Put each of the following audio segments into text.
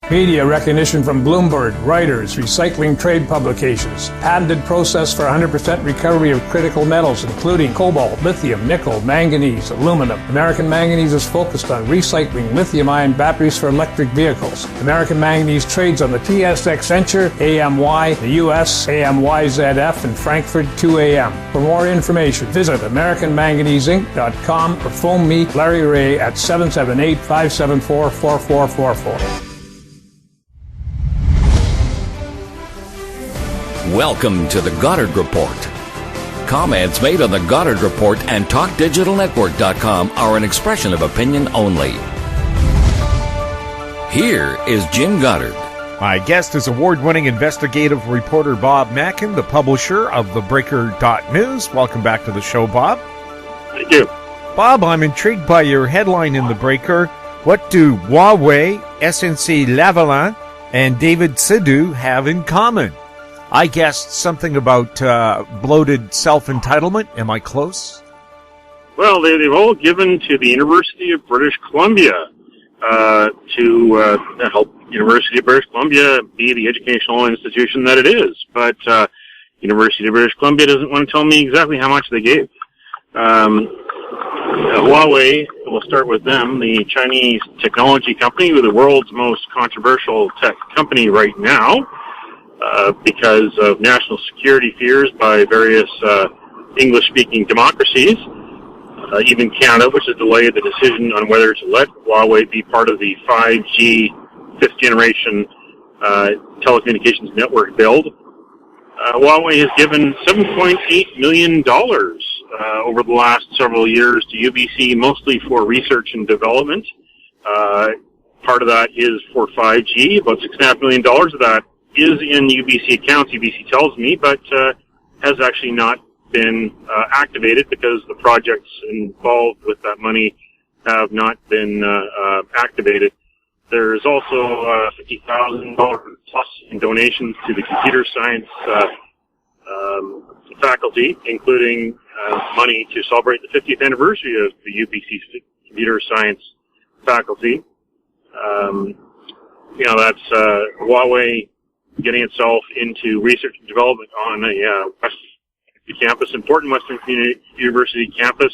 Media recognition from Bloomberg, Reuters, recycling trade publications. Patented process for 100% recovery of critical metals, including cobalt, lithium, nickel, manganese, aluminum. American Manganese is focused on recycling lithium-ion batteries for electric vehicles. American Manganese trades on the TSX Venture, AMY, the US, AMYZF, and Frankfurt 2AM. For more information, visit AmericanManganeseInc.com or phone me, Larry Ray, at 778-574-4444. Welcome to the Goddard Report. Comments made on the Goddard Report and TalkDigitalNetwork.com are an expression of opinion only. Here is Jim Goddard. My guest is award-winning investigative reporter Bob Mackin, the publisher of TheBreaker.News. Welcome back to the show, Bob. Thank you. Bob, I'm intrigued by your headline in The Breaker. What do Huawei, SNC-Lavalin, and David Sidhu have in common? I guessed something about bloated self-entitlement. Am I close? Well, they've all given to the University of British Columbia to help University of British Columbia be the educational institution that it is. But University of British Columbia doesn't want to tell me exactly how much they gave. Huawei, we'll start with them, the Chinese technology company, the world's most controversial tech company right now. Because of national security fears by various English-speaking democracies, even Canada, which has delayed the decision on whether to let Huawei be part of the 5G fifth-generation telecommunications network build. Huawei has given $7.8 million over the last several years to UBC, mostly for research and development. Part of that is for 5G, about $6.5 million of that is in UBC accounts, UBC tells me, but has actually not been activated because the projects involved with that money have not been activated. There's also $50,000 plus in donations to the computer science faculty, including money to celebrate the 50th anniversary of the UBC computer science faculty. That's Huawei getting itself into research and development on a Western campus, important Western University campus.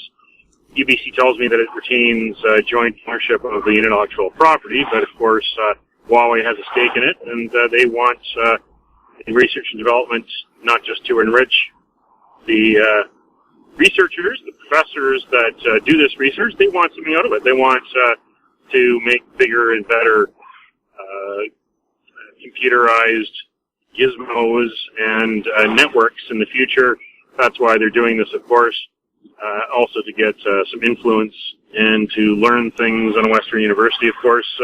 UBC tells me that it retains joint ownership of the intellectual property, but of course Huawei has a stake in it, and they want in research and development not just to enrich the researchers, the professors that do this research. They want something out of it. They want to make bigger and better computerized gizmos and networks in the future. That's why they're doing this, of course, also to get some influence and to learn things on a Western university. Of course,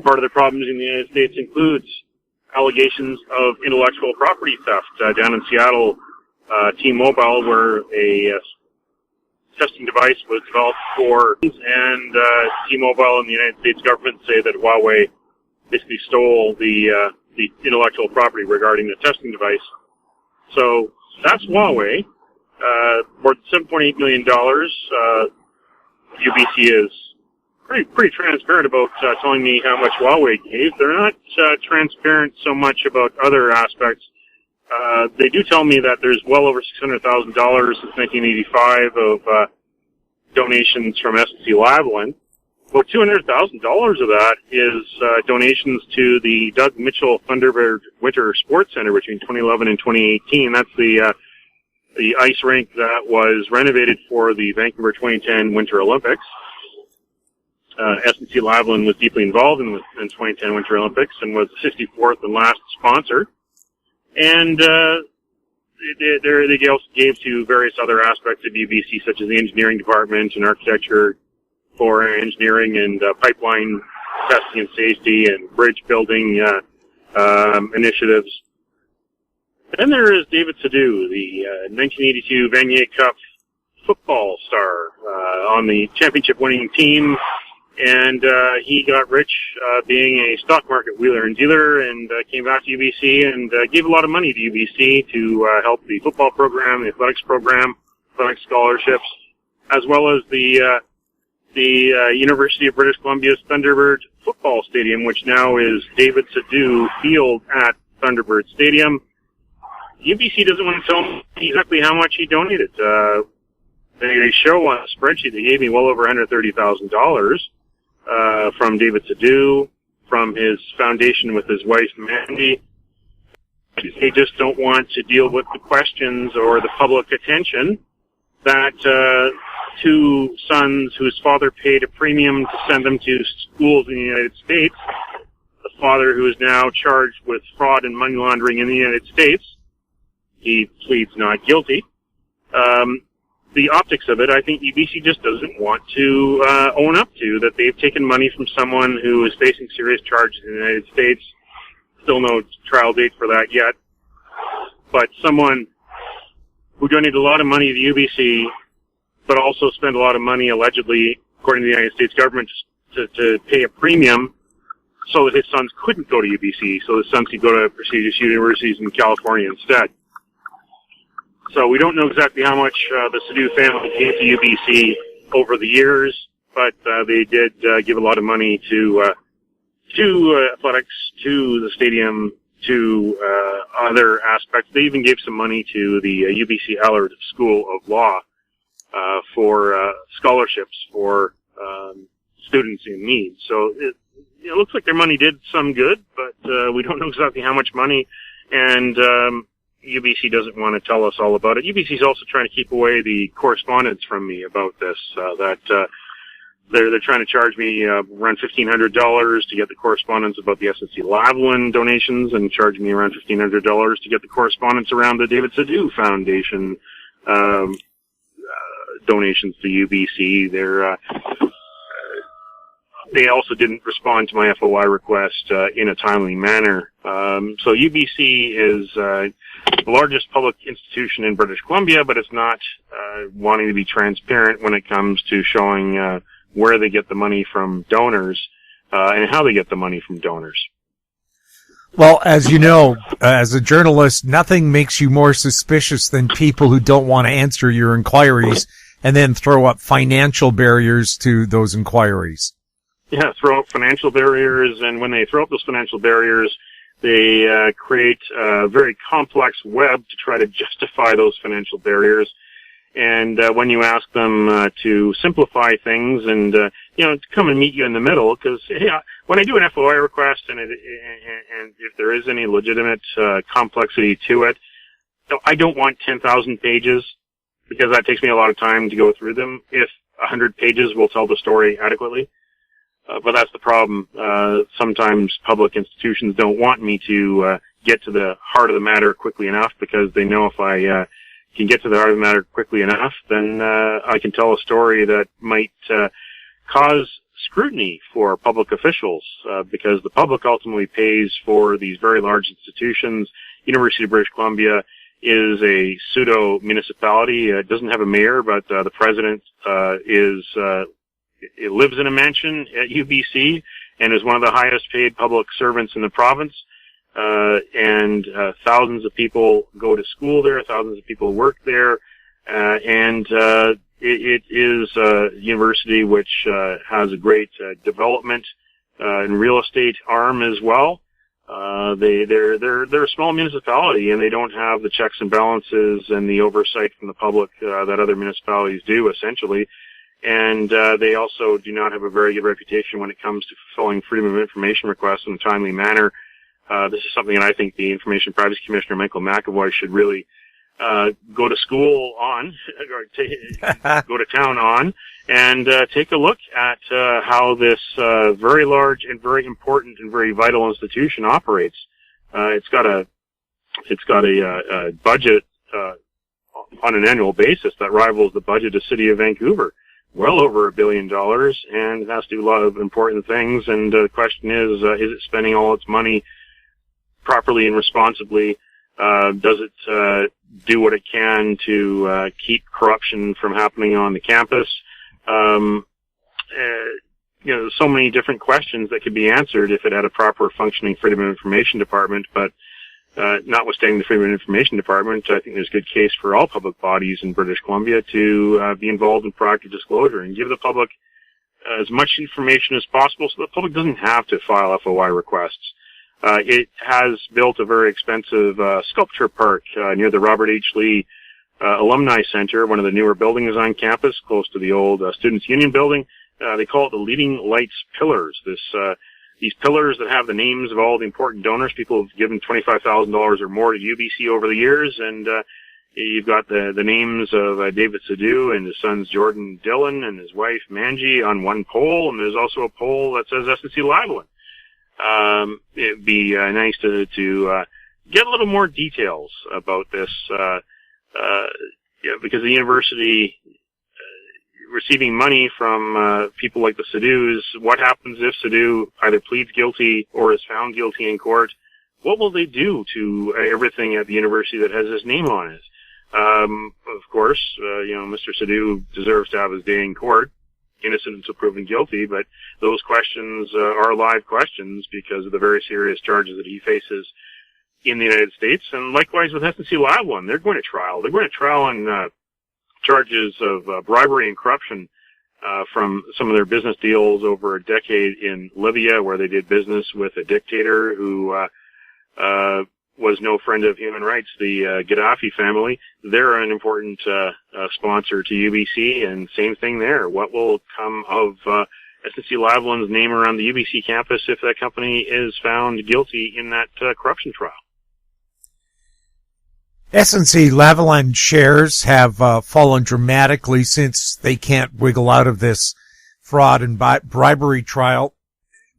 part of the problems in the United States includes allegations of intellectual property theft. Down in Seattle, T-Mobile, where a testing device was developed for, and T-Mobile and the United States government say that Huawei basically stole the intellectual property regarding the testing device. So that's Huawei. More than $7.8 million. UBC is pretty transparent about telling me how much Huawei gave. They're not transparent so much about other aspects. They do tell me that there's well over $600,000 since 1985 of donations from SNC-Lavalin. Well, $200,000 of that is donations to the Doug Mitchell Thunderbird Winter Sports Center between 2011 and 2018. That's the ice rink that was renovated for the Vancouver 2010 Winter Olympics. SNC-Lavalin was deeply involved in the 2010 Winter Olympics and was the 64th and last sponsor. And they also gave to various other aspects of UBC, such as the engineering department and architecture, for engineering and pipeline testing and safety and bridge building initiatives. Then there is David Sidhu, the 1982 Vanier Cup football star on the championship-winning team, and he got rich being a stock market wheeler and dealer, and came back to UBC and gave a lot of money to UBC to help the football program, the athletics program, athletic scholarships, as well as the the University of British Columbia's Thunderbird football stadium, which now is David Sadu Field at Thunderbird Stadium. UBC doesn't want to tell me exactly how much he donated. They show on a spreadsheet they gave me well over $130,000 from David Sadu, from his foundation with his wife Mandy. They just don't want to deal with the questions or the public attention that two sons whose father paid a premium to send them to schools in the United States, the father who is now charged with fraud and money laundering in the United States, he pleads not guilty. The optics of it, I think UBC just doesn't want to own up to, that they've taken money from someone who is facing serious charges in the United States. Still no trial date for that yet. But someone who donated a lot of money to the UBC, but also spent a lot of money, allegedly, according to the United States government, to pay a premium so that his sons couldn't go to UBC, so his sons could go to prestigious universities in California instead. So we don't know exactly how much the Sadu family gave to UBC over the years, but they did give a lot of money to athletics, to the stadium, to other aspects. They even gave some money to the UBC Allard School of Law for scholarships for students in need. So it looks like their money did some good, but we don't know exactly how much money, and UBC doesn't want to tell us all about it. UBC is also trying to keep away the correspondence from me about this, they're trying to charge me around $1,500 to get the correspondence about the SNC-Lavalin donations, and charge me around $1,500 to get the correspondence around the David Sadu Foundation donations to UBC. They also didn't respond to my FOI request in a timely manner. So UBC is the largest public institution in British Columbia, but it's not wanting to be transparent when it comes to showing where they get the money from donors and how they get the money from donors. Well, as you know, as a journalist, nothing makes you more suspicious than people who don't want to answer your inquiries and then throw up financial barriers to those inquiries. Yeah, throw up financial barriers, and when they throw up those financial barriers, they create a very complex web to try to justify those financial barriers. And when you ask them to simplify things and to come and meet you in the middle, because when I do an FOI request and if there is any legitimate complexity to it, I don't want 10,000 pages, because that takes me a lot of time to go through them. If 100 pages will tell the story adequately. But that's the problem. Sometimes public institutions don't want me to get to the heart of the matter quickly enough, because they know if I can get to the heart of the matter quickly enough, then I can tell a story that might cause scrutiny for public officials, because the public ultimately pays for these very large institutions. University of British Columbia is a pseudo-municipality. It doesn't have a mayor, but the president it lives in a mansion at UBC and is one of the highest paid public servants in the province. And thousands of people go to school there, thousands of people work there, and it is a university which has a great development and real estate arm as well. They're a small municipality, and they don't have the checks and balances and the oversight from the public that other municipalities do, essentially. And they also do not have a very good reputation when it comes to fulfilling freedom of information requests in a timely manner. This is something that I think the Information Privacy Commissioner, Michael McAvoy, should really go to school on, or go to town on, and take a look at how this very large and very important and very vital institution operates. It's got a budget on an annual basis that rivals the budget of the City of Vancouver. Well over $1 billion, and it has to do a lot of important things. And the question is it spending all its money properly and responsibly? Does it do what it can to keep corruption from happening on the campus? There's so many different questions that could be answered if it had a proper functioning Freedom of Information Department, but notwithstanding the Freedom of Information Department, I think there's a good case for all public bodies in British Columbia to be involved in proactive disclosure and give the public as much information as possible so the public doesn't have to file FOI requests. It has built a very expensive sculpture park near the Robert H. Lee Alumni Center, one of the newer buildings on campus, close to the old Students' Union building. They call it the Leading Lights Pillars. These pillars that have the names of all the important donors. People have given $25,000 or more to UBC over the years, and you've got the names of David Sadu and his sons Jordan Dillon and his wife Manji on one pole, and there's also a pole that says SNC-Lavalin. It'd be nice to get a little more details about this, because the university receiving money from people like the Sadus. What happens if Sadu either pleads guilty or is found guilty in court? What will they do to everything at the university that has his name on it? Of course, Mr. Sadu deserves to have his day in court, innocent until proven guilty, but those questions are live questions because of the very serious charges that he faces in the United States. And likewise with SNC-Lavalin, they're going to trial. They're going to trial on charges of bribery and corruption from some of their business deals over a decade in Libya, where they did business with a dictator who was no friend of human rights, the Gaddafi family. They're an important sponsor to UBC, and same thing there. What will come of SNC-Lavalin's name around the UBC campus if that company is found guilty in that corruption trial? SNC-Lavalin shares have fallen dramatically since they can't wiggle out of this fraud and bribery trial.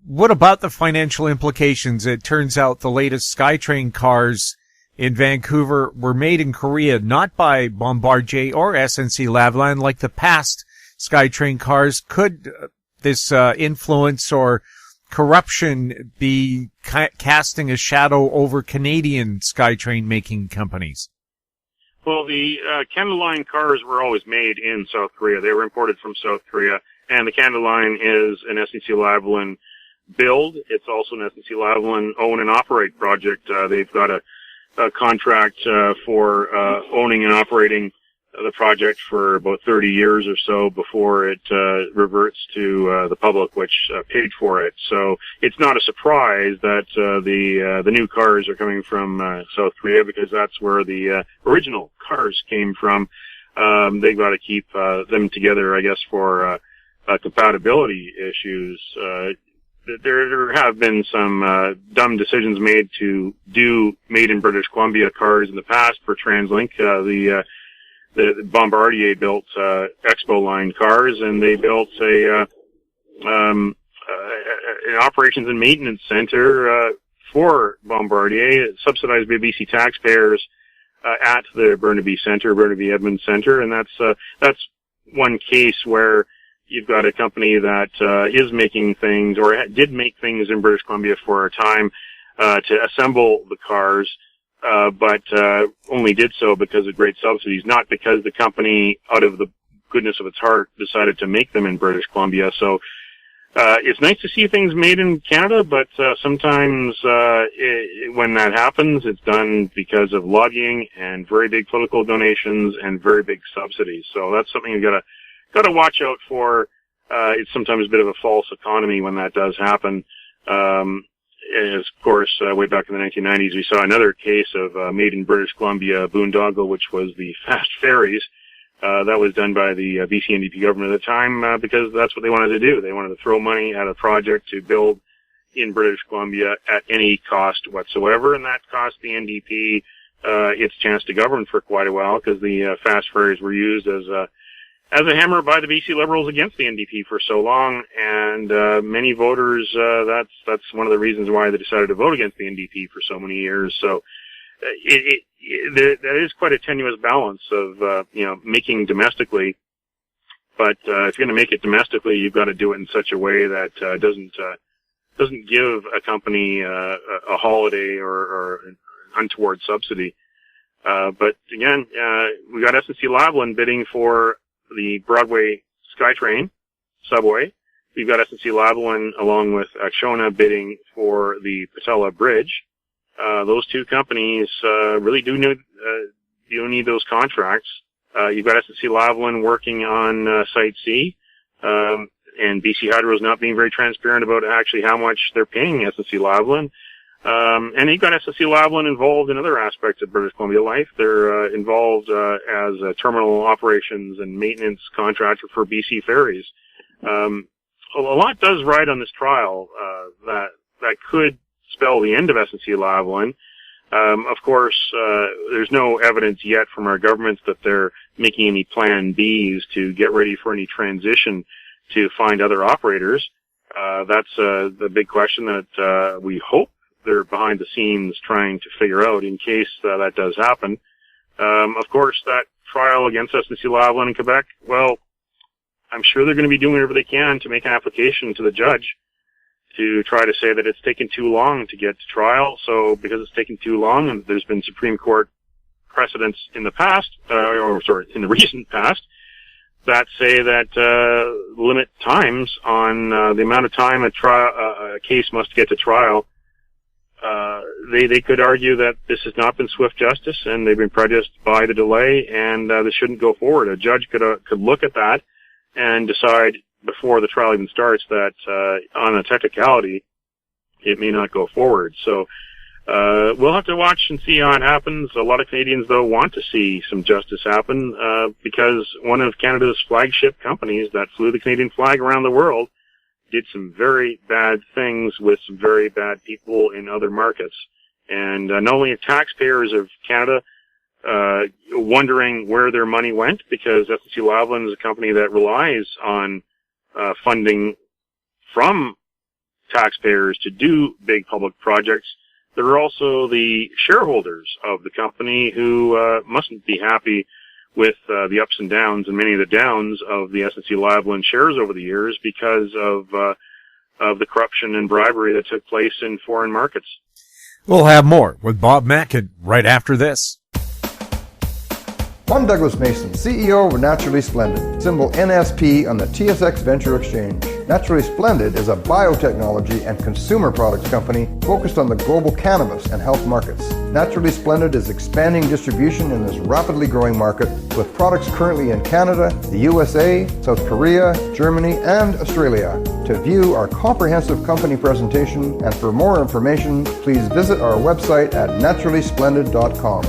What about the financial implications? It turns out the latest SkyTrain cars in Vancouver were made in Korea, not by Bombardier or SNC-Lavalin like the past SkyTrain cars. Could this influence or corruption be casting a shadow over Canadian SkyTrain making companies? Well, the Canada Line cars were always made in South Korea. They were imported from South Korea, and the Canada Line is an SNC-Lavalin build. It's also an SNC-Lavalin own and operate project. They've got a contract for owning and operating the project for about 30 years or so before it reverts to the public, which paid for it. So it's not a surprise that the new cars are coming from South Korea, because that's where the original cars came from. They've got to keep them together, I guess, for compatibility issues. There have been some dumb decisions made to do made in British Columbia cars in the past for TransLink. The Bombardier built Expo Line cars, and they built an operations and maintenance center for Bombardier, subsidized by BC taxpayers, at the Burnaby Edmonds Center, and that's one case where you've got a company that is making things, or did make things in British Columbia for a time to assemble the cars, but only did so because of great subsidies, not because the company, out of the goodness of its heart, decided to make them in British Columbia. So it's nice to see things made in Canada, but sometimes when that happens, it's done because of lobbying and very big political donations and very big subsidies. So that's something you've got to watch out for. It's sometimes a bit of a false economy when that does happen. As, of course, way back in the 1990s, we saw another case of made in British Columbia boondoggle, which was the fast ferries. That was done by the BC NDP government at the time because that's what they wanted to do. They wanted to throw money at a project to build in British Columbia at any cost whatsoever, and that cost the NDP its chance to govern for quite a while, because the fast ferries were used as a hammer by the BC Liberals against the NDP for so long, and many voters, that's one of the reasons why they decided to vote against the NDP for so many years. So that is quite a tenuous balance of making domestically, but if you're going to make it domestically, you've got to do it in such a way that doesn't give a company a holiday or an untoward subsidy. But again, we got SNC-Lavalin bidding for the Broadway SkyTrain subway. We've got SNC-Lavalin along with Acciona bidding for the Patella Bridge. Those two companies really do need those contracts. You've got SNC-Lavalin working on Site C. and BC Hydro is not being very transparent about actually how much they're paying SNC-Lavalin. And you've got SNC-Lavalin involved in other aspects of British Columbia life. They're involved as a terminal operations and maintenance contractor for BC Ferries. A lot does ride on this trial that could spell the end of SNC-Lavalin. Of course, there's no evidence yet from our governments that they're making any plan Bs to get ready for any transition to find other operators. That's the big question that we hope they're behind the scenes trying to figure out in case that does happen. Of course, that trial against SNC-Lavalin in Quebec, well, I'm sure they're going to be doing whatever they can to make an application to the judge to try to say that it's taken too long to get to trial. So because it's taken too long, and there's been Supreme Court precedents in the past, in the recent past, that say that limit times on the amount of time a case must get to trial. They could argue that this has not been swift justice, and they've been prejudiced by the delay, and this shouldn't go forward. A judge could look at that and decide before the trial even starts that on a technicality it may not go forward. So we'll have to watch and see how it happens. A lot of Canadians, though, want to see some justice happen because one of Canada's flagship companies that flew the Canadian flag around the world did some very bad things with some very bad people in other markets. And not only are taxpayers of Canada wondering where their money went, because SNC-Lavalin is a company that relies on funding from taxpayers to do big public projects. There are also the shareholders of the company who mustn't be happy with the ups and downs, and many of the downs of the SNC-Lavalin shares over the years because of the corruption and bribery that took place in foreign markets. We'll have more with Bob Mackin right after this. I'm Douglas Mason, CEO of Naturally Splendid, symbol NSP on the TSX Venture Exchange. Naturally Splendid is a biotechnology and consumer products company focused on the global cannabis and health markets. Naturally Splendid is expanding distribution in this rapidly growing market with products currently in Canada, the USA, South Korea, Germany, and Australia. To view our comprehensive company presentation and for more information, please visit our website at naturallysplendid.com.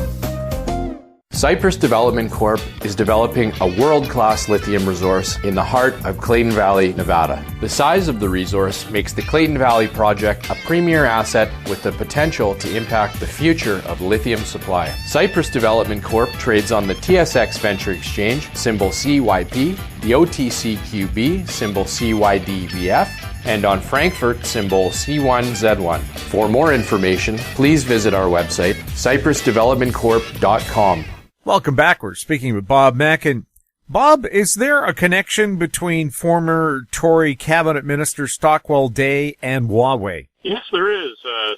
Cypress Development Corp. is developing a world-class lithium resource in the heart of Clayton Valley, Nevada. The size of the resource makes the Clayton Valley project a premier asset with the potential to impact the future of lithium supply. Cypress Development Corp. trades on the TSX Venture Exchange, symbol CYP, the OTCQB, symbol CYDVF, and on Frankfurt, symbol C1Z1. For more information, please visit our website, cypressdevelopmentcorp.com. Welcome back. We're speaking with Bob Mackin. Bob, is there a connection between former Tory cabinet minister Stockwell Day and Huawei? Yes, there is.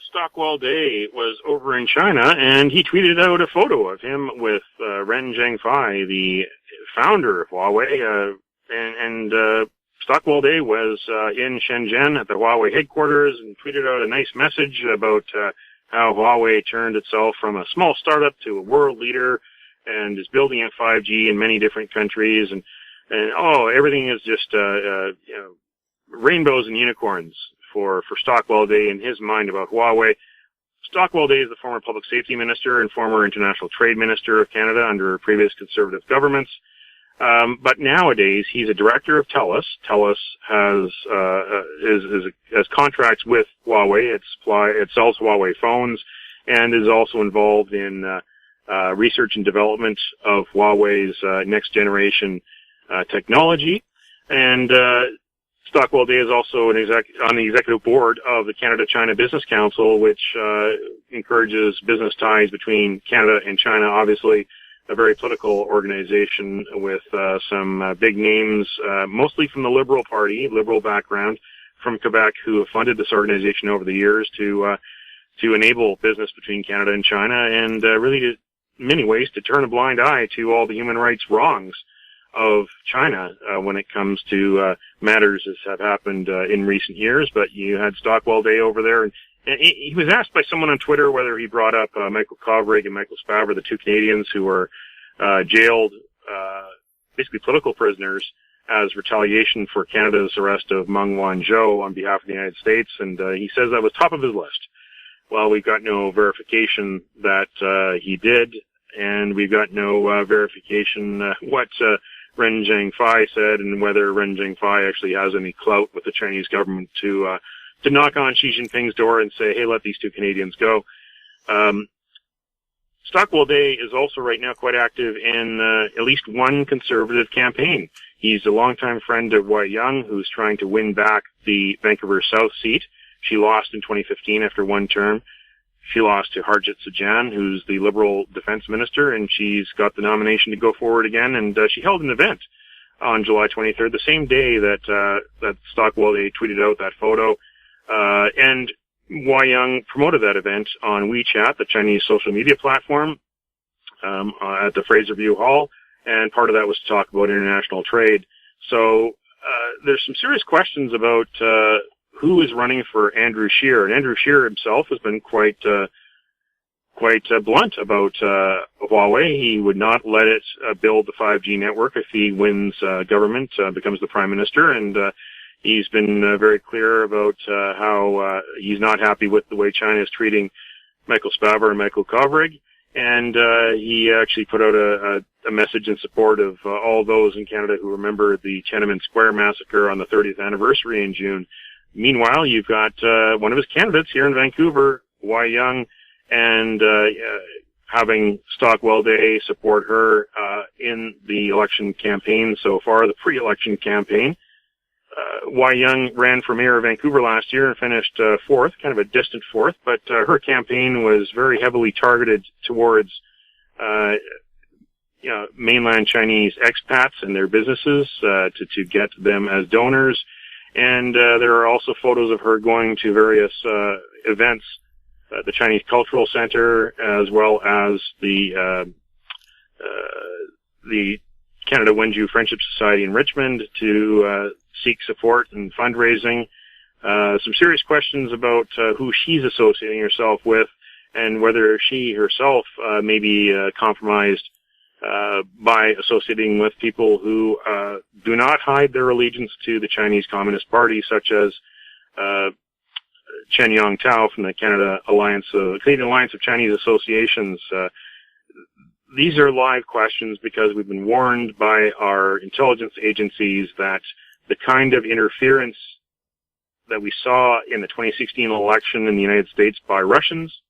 Stockwell Day was over in China, and he tweeted out a photo of him with Ren Zhengfei, the founder of Huawei, and Stockwell Day was in Shenzhen at the Huawei headquarters and tweeted out a nice message about how Huawei turned itself from a small startup to a world leader and is building out 5G in many different countries, and everything is just rainbows and unicorns for Stockwell Day in his mind about Huawei. Stockwell Day is the former public safety minister and former international trade minister of Canada under previous conservative governments. But nowadays he's a director of TELUS. TELUS has contracts with Huawei. It sells Huawei phones and is also involved in research and development of Huawei's next generation technology. And Stockwell Day is also on the executive board of the Canada-China Business Council, which encourages business ties between Canada and China. Obviously, a very political organization with some big names, mostly from the Liberal Party, Liberal background from Quebec, who have funded this organization over the years to enable business between Canada and China, and really, in many ways, to turn a blind eye to all the human rights wrongs of China when it comes to matters that have happened in recent years. But you had Stockwell Day over there, and he was asked by someone on Twitter whether he brought up Michael Kovrig and Michael Spavor, the two Canadians who were jailed, basically political prisoners, as retaliation for Canada's arrest of Meng Wanzhou on behalf of the United States, and he says that was top of his list. Well, we've got no verification that he did, and we've got no verification what Ren Zhengfei said, and whether Ren Zhengfei actually has any clout with the Chinese government to knock on Xi Jinping's door and say, hey, let these two Canadians go. Stockwell Day is also right now quite active in at least one conservative campaign. He's a longtime friend of Wai Young, who's trying to win back the Vancouver South seat. She lost in 2015 after one term. She lost to Harjit Sajjan, who's the Liberal Defense Minister, and she's got the nomination to go forward again. And she held an event on July 23rd, the same day that Stockwell Day tweeted out that photo. And Wai Young promoted that event on WeChat, the Chinese social media platform, at the Fraserview Hall, and part of that was to talk about international trade. So there's some serious questions about who is running for Andrew Scheer, and Andrew Scheer himself has been quite blunt about Huawei. He would not let it build the 5G network if he wins government, becomes the prime minister, and he's been very clear about how he's not happy with the way China is treating Michael Spavor and Michael Kovrig. And he actually put out a message in support of all those in Canada who remember the Tiananmen Square massacre on the 30th anniversary in June. Meanwhile, you've got one of his candidates here in Vancouver, Wai Young, and having Stockwell Day support her in the election campaign so far, the pre-election campaign. Wai Young ran for mayor of Vancouver last year and finished fourth, kind of a distant fourth, but her campaign was very heavily targeted towards mainland Chinese expats and their businesses to get them as donors. And there are also photos of her going to various events, the Chinese Cultural Center, as well as the Canada Wenju Friendship Society in Richmond to seek support and fundraising. Some serious questions about who she's associating herself with and whether she herself may be compromised by associating with people who do not hide their allegiance to the Chinese Communist Party, such as Chen Yong-tao from the Canadian Alliance of Chinese Associations. These are live questions because we've been warned by our intelligence agencies that the kind of interference that we saw in the 2016 election in the United States by Russians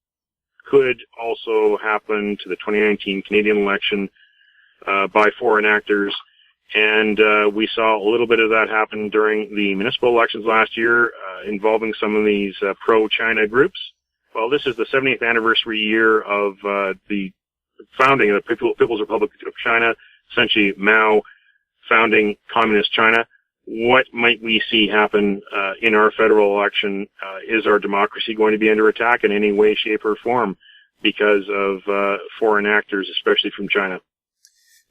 could also happen to the 2019 Canadian election by foreign actors. And we saw a little bit of that happen during the municipal elections last year involving some of these pro-China groups. Well, this is the 70th anniversary year of the founding of the People's Republic of China, essentially Mao founding Communist China. What might we see happen in our federal election? Is our democracy going to be under attack in any way, shape, or form because of foreign actors, especially from China?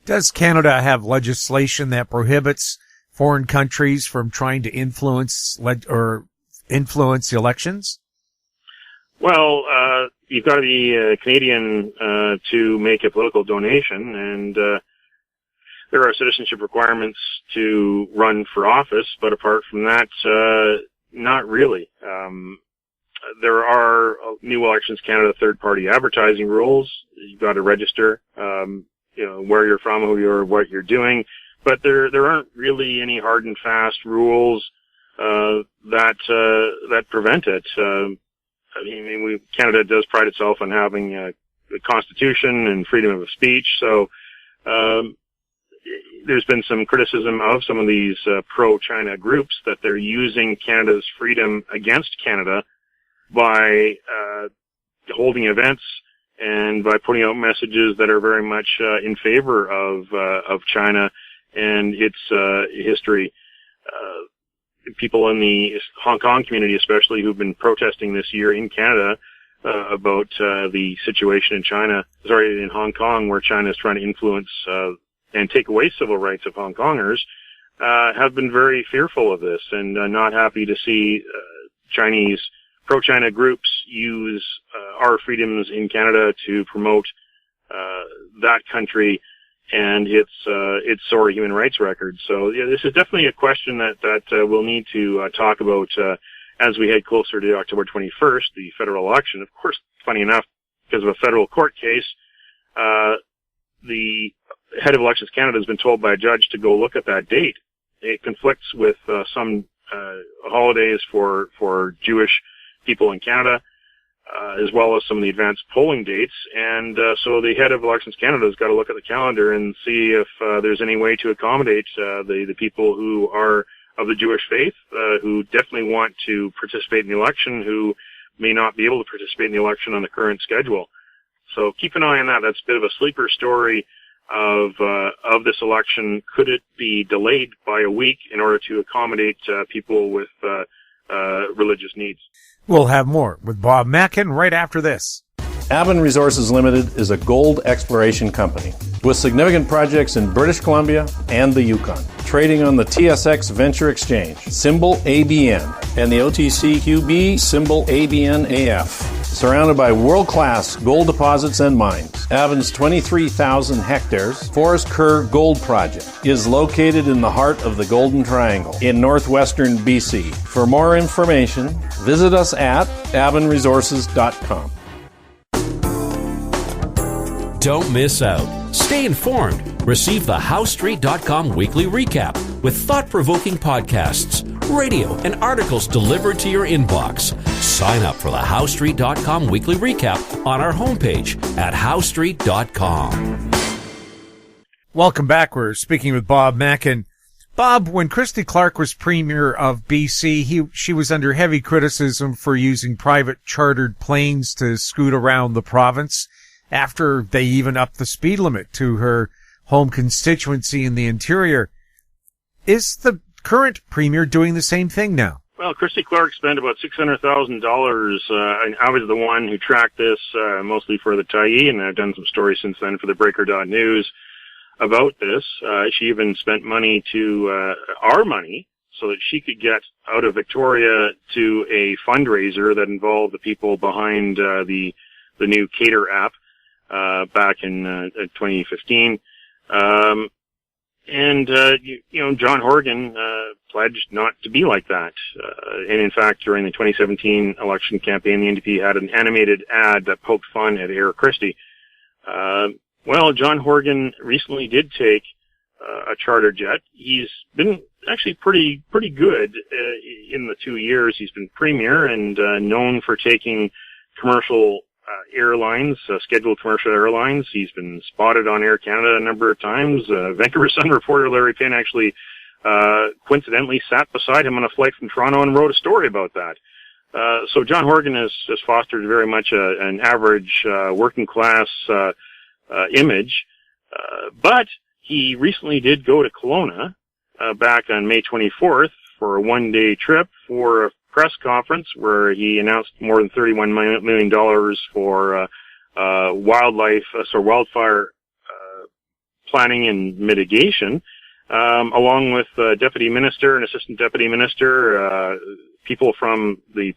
Does Canada have legislation that prohibits foreign countries from trying to influence elections? Well, you've got to be Canadian to make a political donation, and there are citizenship requirements to run for office, but apart from that, not really. There are New Elections Canada third-party advertising rules. You've got to register, where you're from, who you are, what you're doing, but there aren't really any hard and fast rules that prevent it. Canada does pride itself on having a constitution and freedom of speech, so there's been some criticism of some of these pro-China groups that they're using Canada's freedom against Canada by holding events and by putting out messages that are very much in favor of China and its history. People in the Hong Kong community, especially, who've been protesting this year in Canada about the situation in Hong Kong, where China is trying to influence and take away civil rights of Hong Kongers, have been very fearful of this and not happy to see Chinese pro-China groups use our freedoms in Canada to promote that country and its sore human rights record. So yeah, this is definitely a question that we'll need to talk about as we head closer to October 21st, the federal election. Of course, funny enough, because of a federal court case, the head of Elections Canada has been told by a judge to go look at that date. It conflicts with some holidays for Jewish people in Canada, as well as some of the advanced polling dates. And so the head of Elections Canada has got to look at the calendar and see if there's any way to accommodate the people who are of the Jewish faith, who definitely want to participate in the election, who may not be able to participate in the election on the current schedule. So keep an eye on that. That's a bit of a sleeper story of this election. Could it be delayed by a week in order to accommodate people with religious needs? We'll have more with Bob Mackin right after this. Aben Resources Limited is a gold exploration company with significant projects in British Columbia and the Yukon, trading on the TSX Venture Exchange, symbol ABN, and the OTCQB, symbol ABNAF. Surrounded by world-class gold deposits and mines, Aben's 23,000 hectares Forest Kerr Gold Project is located in the heart of the Golden Triangle in northwestern BC. For more information, visit us at abenresources.com. Don't miss out. Stay informed. Receive the HowStreet.com weekly recap with thought-provoking podcasts, radio, and articles delivered to your inbox. Sign up for the HowStreet.com weekly recap on our homepage at HowStreet.com. Welcome back. We're speaking with Bob Mackin. Bob, when Christy Clark was Premier of BC, she was under heavy criticism for using private chartered planes to scoot around the province, after they even upped the speed limit to her home constituency in the interior. Is the current Premier doing the same thing now? Well, Christy Clark spent about $600,000, and I was the one who tracked this, mostly for the Tyee, and I've done some stories since then for the Breaker.News about this. She even spent money our money, so that she could get out of Victoria to a fundraiser that involved the people behind the new Cater app back in 2015. John Horgan pledged not to be like that. And in fact, during the 2017 election campaign, the NDP had an animated ad that poked fun at Eric Christie. John Horgan recently did take a charter jet. He's been actually pretty good in the 2 years he's been Premier, and known for taking commercial airlines, scheduled commercial airlines. He's been spotted on Air Canada a number of times. Vancouver Sun reporter Larry Pinn actually coincidentally sat beside him on a flight from Toronto and wrote a story about that. So John Horgan has fostered very much an average working class image, but he recently did go to Kelowna back on May 24th for a one-day trip for a press conference where he announced more than $31 million for wildfire planning and mitigation, along with deputy minister and assistant deputy minister, people from the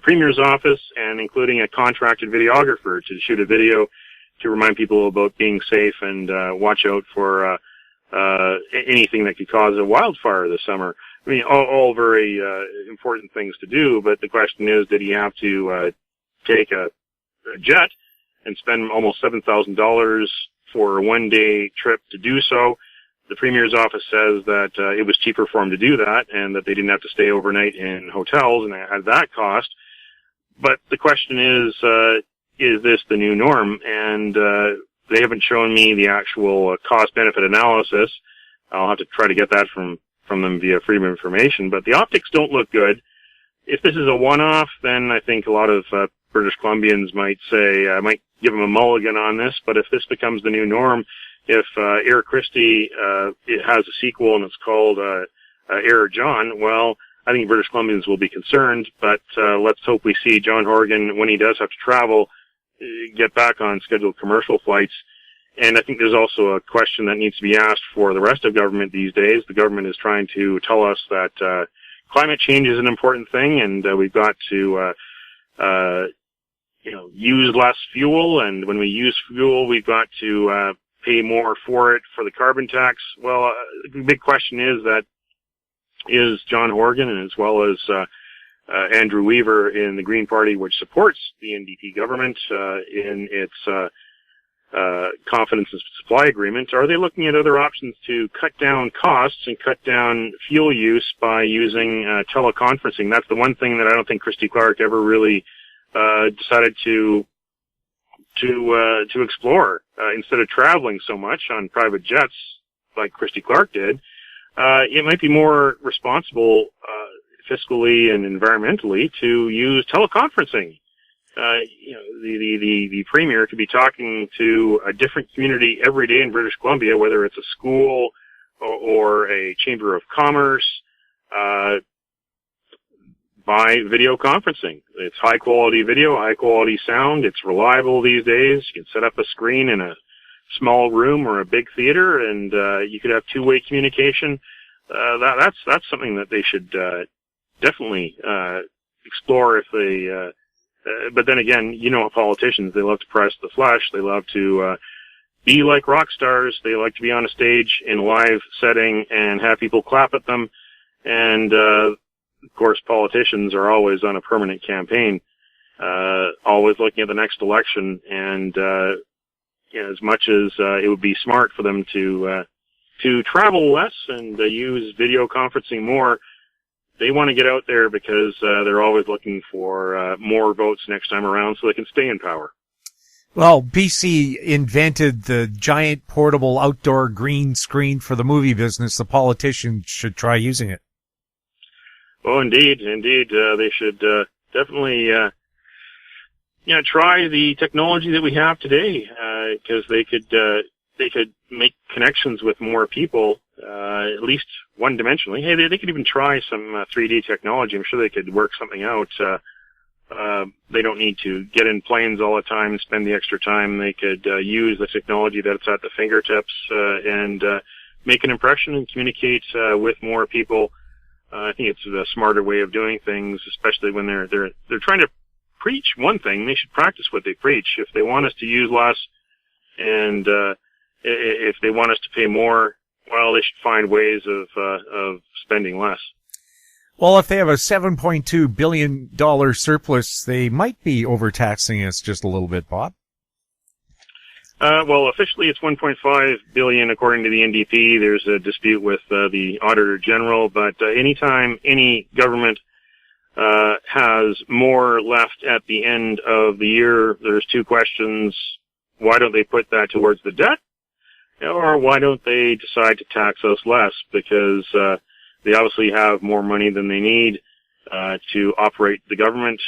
Premier's office, and including a contracted videographer to shoot a video to remind people about being safe and watch out for anything that could cause a wildfire this summer. I mean, all very important things to do, but the question is, did he have to take a jet and spend almost $7,000 for a one-day trip to do so? The Premier's office says that it was cheaper for him to do that, and that they didn't have to stay overnight in hotels and at that cost. But the question is this the new norm? And they haven't shown me the actual cost-benefit analysis. I'll have to try to get that from them via Freedom of Information, but the optics don't look good. If this is a one-off, then I think a lot of British Columbians might say, I might give them a mulligan on this, but if this becomes the new norm, if Eric Christie it has a sequel and it's called Air John, well, I think British Columbians will be concerned, but let's hope we see John Horgan, when he does have to travel, get back on scheduled commercial flights. And I think there's also a question that needs to be asked for the rest of government these days. The government is trying to tell us that climate change is an important thing, and we've got to use less fuel. And when we use fuel, we've got to pay more for it for the carbon tax? Well, the big question is John Horgan, as well as Andrew Weaver in the Green Party, which supports the NDP government in its confidence and supply agreement, are they looking at other options to cut down costs and cut down fuel use by using teleconferencing? That's the one thing that I don't think Christy Clark ever really decided to explore. Instead of traveling so much on private jets like Christy Clark did, it might be more responsible fiscally and environmentally to use teleconferencing. The premier could be talking to a different community every day in British Columbia, whether it's a school or a chamber of commerce, by video conferencing. It's high quality video, high quality sound. It's reliable these days. You can set up a screen in a small room or a big theater, and you could have two-way communication. That's something that they should definitely explore if they. But then again, politicians, they love to press the flesh. They love to be like rock stars. They like to be on a stage in a live setting and have people clap at them. And of course, politicians are always on a permanent campaign, always looking at the next election. And as much as it would be smart for them to travel less and use video conferencing more, they want to get out there because they're always looking for more votes next time around so they can stay in power. Well, BC invented the giant portable outdoor green screen for the movie business. The politicians should try using it. Oh, indeed. They should definitely try the technology that we have today, because they could make connections with more people, at least one-dimensionally. Hey, they could even try some 3D technology. I'm sure they could work something out. They don't need to get in planes all the time and spend the extra time. They could use the technology that's at the fingertips and make an impression and communicate with more people. I think it's a smarter way of doing things, especially when they're trying to preach one thing. They should practice what they preach. If they want us to use less, and if they want us to pay more, well, they should find ways of spending less. Well, if they have a $7.2 billion surplus, they might be overtaxing us just a little bit, Bob. Well, officially it's $1.5 billion according to the NDP. There's a dispute with the Auditor General, but anytime any government has more left at the end of the year, there's two questions. Why don't they put that towards the debt? Or why don't they decide to tax us less? Because they obviously have more money than they need to operate the government,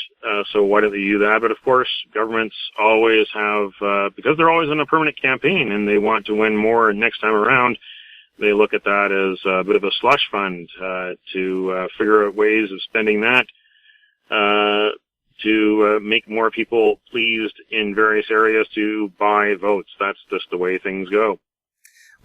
so why don't they do that? But of course, governments always have, because they're always on a permanent campaign and they want to win more next time around, they look at that as a bit of a slush fund to figure out ways of spending that to make more people pleased in various areas to buy votes. That's just the way things go.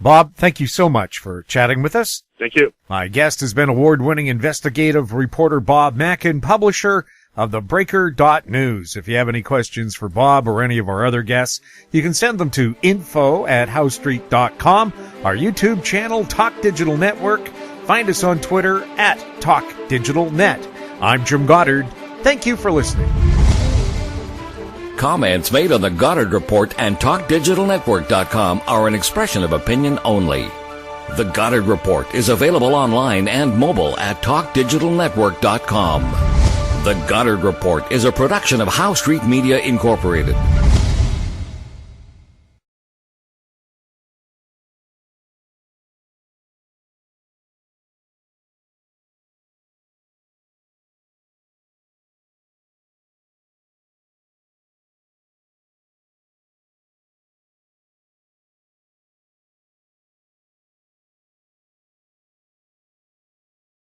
Bob, thank you so much for chatting with us. Thank you. My guest has been award-winning investigative reporter Bob Mackin, publisher of thebreaker.news. If you have any questions for Bob or any of our other guests, you can send them to info@howstreet.com, our YouTube channel, Talk Digital Network. Find us on Twitter @TalkDigitalNet. I'm Jim Goddard. Thank you for listening. Comments made on the Goddard Report and TalkDigitalNetwork.com are an expression of opinion only. The Goddard Report is available online and mobile at TalkDigitalNetwork.com. The Goddard Report is a production of Howe Street Media Incorporated.